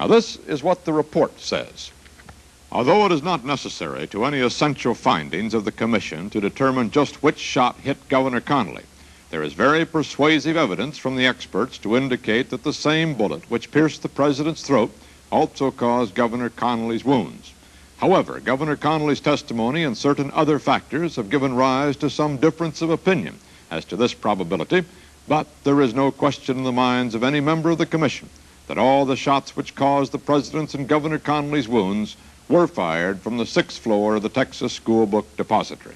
Now, this is what the report says. Although it is not necessary to any essential findings of the commission to determine just which shot hit Governor Connally, there is very persuasive evidence from the experts to indicate that the same bullet which pierced the president's throat also caused Governor Connally's wounds. However, Governor Connally's testimony and certain other factors have given rise to some difference of opinion as to this probability, but there is no question in the minds of any member of the commission that all the shots which caused the president's and Governor Connally's wounds were fired from the 6th floor of the Texas School Book Depository.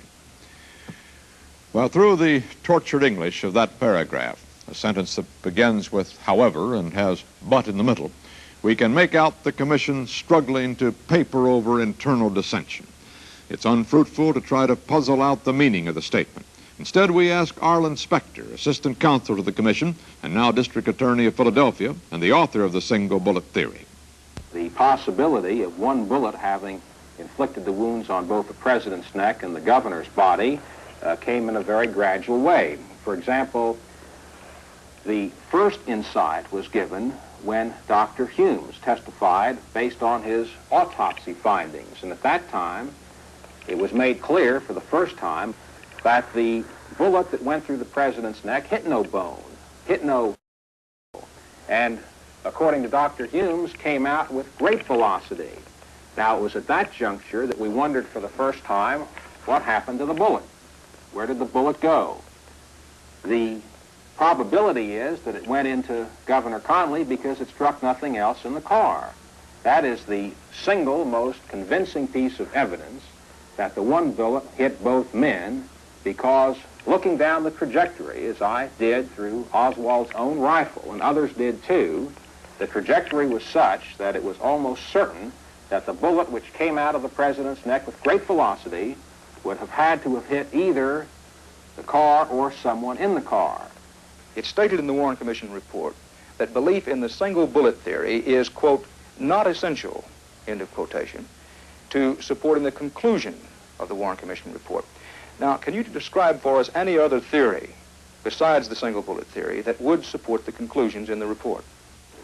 Well, through the tortured English of that paragraph, a sentence that begins with however and has but in the middle, we can make out the commission struggling to paper over internal dissension. It's unfruitful to try to puzzle out the meaning of the statement. Instead, we ask Arlen Specter, assistant counsel to the commission and now district attorney of Philadelphia and the author of the single bullet theory. The possibility of one bullet having inflicted the wounds on both the president's neck and the governor's body came in a very gradual way. For example, the first insight was given when Dr. Humes testified based on his autopsy findings. And at that time, it was made clear for the first time that the bullet that went through the president's neck hit no bone, and according to Dr. Humes, came out with great velocity. Now, it was at that juncture that we wondered for the first time what happened to the bullet. Where did the bullet go? The probability is that it went into Governor Connally because it struck nothing else in the car. That is the single most convincing piece of evidence that the one bullet hit both men, because looking down the trajectory, as I did through Oswald's own rifle, and others did too, the trajectory was such that it was almost certain that the bullet which came out of the president's neck with great velocity would have had to have hit either the car or someone in the car. It's stated in the Warren Commission report that belief in the single bullet theory is, quote, not essential, end of quotation, to supporting the conclusion of the Warren Commission report. Now, can you describe for us any other theory besides the single bullet theory that would support the conclusions in the report?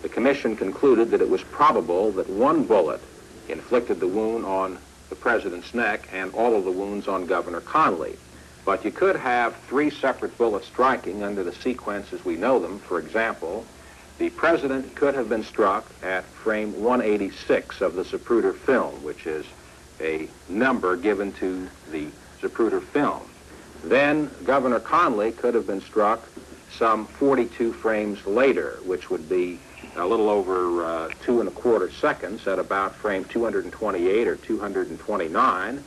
The commission concluded that it was probable that one bullet inflicted the wound on the president's neck and all of the wounds on Governor Connally. But you could have three separate bullets striking under the sequence as we know them. For example, the president could have been struck at frame 186 of the Zapruder film, which is a number given to the Zapruder film. Then Governor Connally could have been struck some 42 frames later, which would be a little over 2 1/4 seconds at about frame 228 or 229.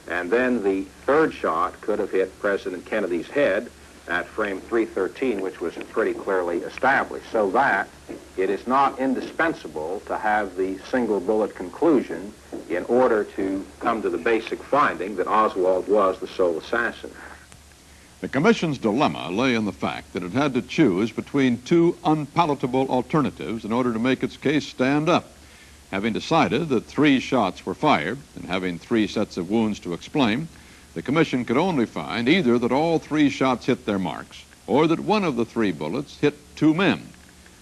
And then the third shot could have hit President Kennedy's head at frame 313, which was pretty clearly established. So that it is not indispensable to have the single bullet conclusion in order to come to the basic finding that Oswald was the sole assassin. The commission's dilemma lay in the fact that it had to choose between two unpalatable alternatives in order to make its case stand up. Having decided that 3 shots were fired and having 3 sets of wounds to explain, the commission could only find either that all 3 shots hit their marks or that one of the 3 bullets hit 2 men.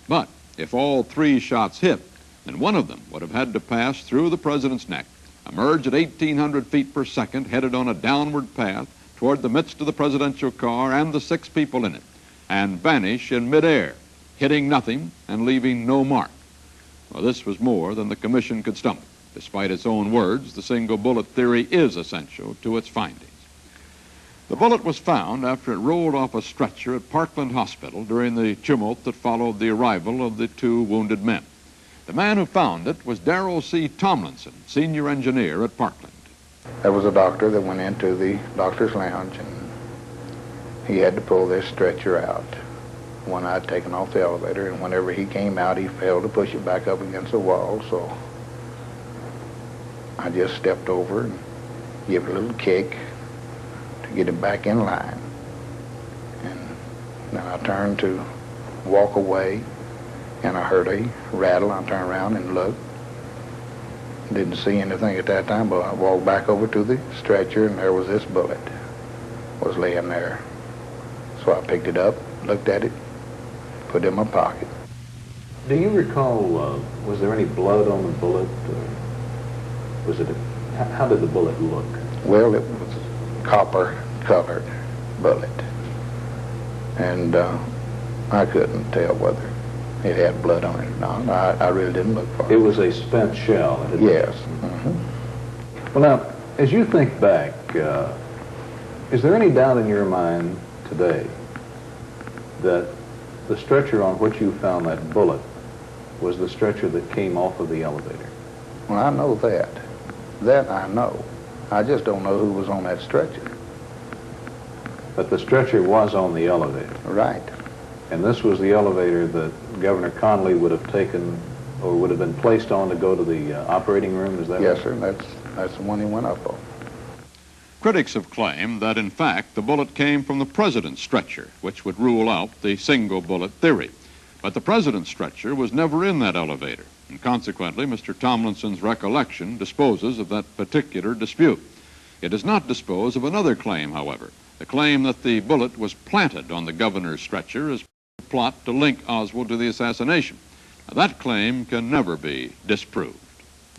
But if all 3 shots hit, then one of them would have had to pass through the president's neck, emerge at 1,800 feet per second, headed on a downward path toward the midst of the presidential car and the 6 people in it, and vanish in midair, hitting nothing and leaving no mark. Well, this was more than the commission could stomach. Despite its own words, the single bullet theory is essential to its findings. The bullet was found after it rolled off a stretcher at Parkland Hospital during the tumult that followed the arrival of the 2 wounded men. The man who found it was Darrell C. Tomlinson, senior engineer at Parkland. There was a doctor that went into the doctor's lounge, and he had to pull this stretcher out. One I'd taken off the elevator, and whenever he came out, he failed to push it back up against the wall, so I just stepped over and gave it a little kick to get it back in line. And then I turned to walk away, and I heard a rattle. I turned around and looked. Didn't see anything at that time, but I walked back over to the stretcher, and there was this bullet was laying there. So I picked it up, looked at it, put it in my pocket. Do you recall, was there any blood on the bullet? Or was it how did the bullet look? Well, it was a copper-colored bullet. And I couldn't tell whether it had blood on it or not. I really didn't look for it. It was a spent shell. Yes. Well, now, as you think back, is there any doubt in your mind today that the stretcher on which you found that bullet was the stretcher that came off of the elevator? Well, I know that. That I know. I just don't know who was on that stretcher. But the stretcher was on the elevator. Right. And this was the elevator that Governor Connolly would have taken or would have been placed on to go to the operating room, is that right? Yes, sir. That's the one he went up on. Critics have claimed that, in fact, the bullet came from the president's stretcher, which would rule out the single bullet theory. But the president's stretcher was never in that elevator, and consequently, Mr. Tomlinson's recollection disposes of that particular dispute. It does not dispose of another claim, however, the claim that the bullet was planted on the governor's stretcher as a plot to link Oswald to the assassination. Now, that claim can never be disproved.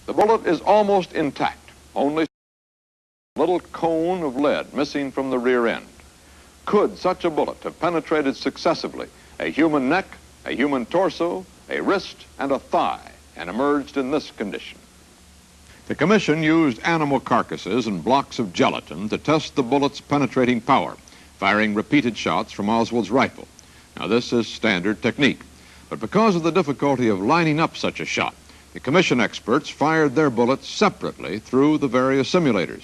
The bullet is almost intact, only a little cone of lead missing from the rear end. Could such a bullet have penetrated successively a human neck, a human torso, a wrist, and a thigh, and emerged in this condition? The commission used animal carcasses and blocks of gelatin to test the bullet's penetrating power, firing repeated shots from Oswald's rifle. Now, this is standard technique, but because of the difficulty of lining up such a shot, the commission experts fired their bullets separately through the various simulators.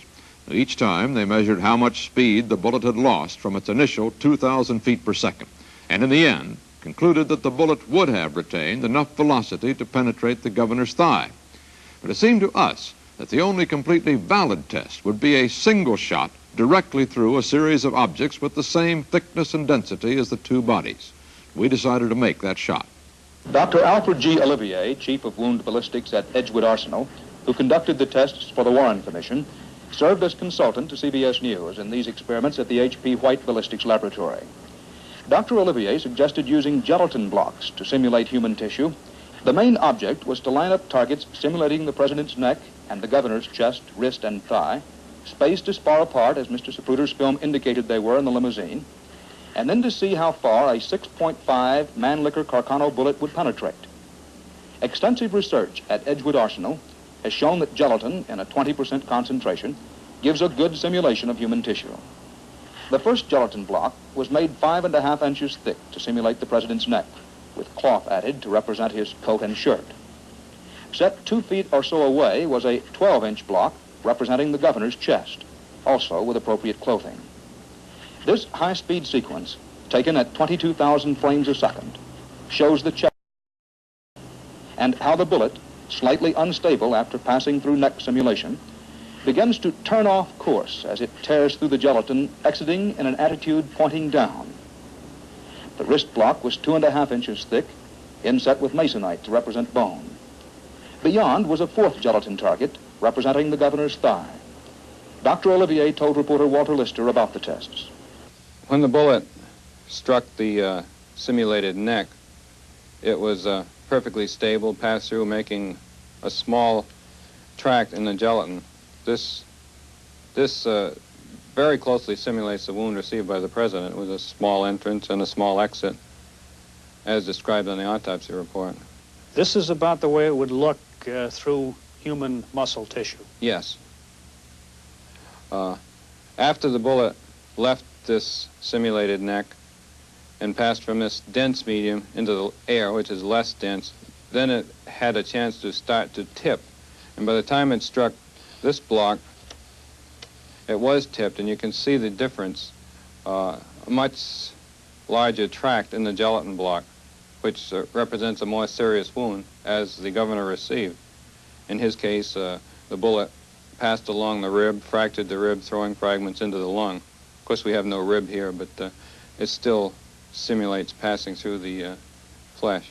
Each time, they measured how much speed the bullet had lost from its initial 2,000 feet per second, and in the end, concluded that the bullet would have retained enough velocity to penetrate the governor's thigh. But it seemed to us that the only completely valid test would be a single shot directly through a series of objects with the same thickness and density as the two bodies. We decided to make that shot. Dr. Alfred G. Olivier, Chief of Wound Ballistics at Edgewood Arsenal, who conducted the tests for the Warren Commission, served as consultant to CBS News in these experiments at the H.P. White Ballistics Laboratory. Dr. Olivier suggested using gelatin blocks to simulate human tissue. The main object was to line up targets simulating the president's neck and the governor's chest, wrist, and thigh, spaced as far apart as Mr. Zapruder's film indicated they were in the limousine, and then to see how far a 6.5 Mannlicher Carcano bullet would penetrate. Extensive research at Edgewood Arsenal has shown that gelatin in a 20% concentration gives a good simulation of human tissue. The first gelatin block was made 5.5 inches thick to simulate the president's neck, with cloth added to represent his coat and shirt. Set 2 feet or so away was a 12-inch block representing the governor's chest, also with appropriate clothing. This high-speed sequence, taken at 22,000 frames a second, shows the chest and how the bullet, slightly unstable after passing through neck simulation, begins to turn off course as it tears through the gelatin, exiting in an attitude pointing down. The wrist block was 2.5 inches thick, inset with masonite to represent bone. Beyond was a fourth gelatin target, representing the governor's thigh. Dr. Olivier told reporter Walter Lister about the tests. When the bullet struck the simulated neck, it was perfectly stable, passed through, making a small tract in the gelatin. This very closely simulates the wound received by the president with a small entrance and a small exit, as described on the autopsy report. This is about the way it would look through human muscle tissue. Yes. After the bullet left this simulated neck and passed from this dense medium into the air, which is less dense, then it had a chance to start to tip. And by the time it struck this block, it was tipped, and you can see the difference, a much larger tract in the gelatin block, which represents a more serious wound, as the governor received. In his case, the bullet passed along the rib, fractured the rib, throwing fragments into the lung. Of course, we have no rib here, but it still simulates passing through the flesh.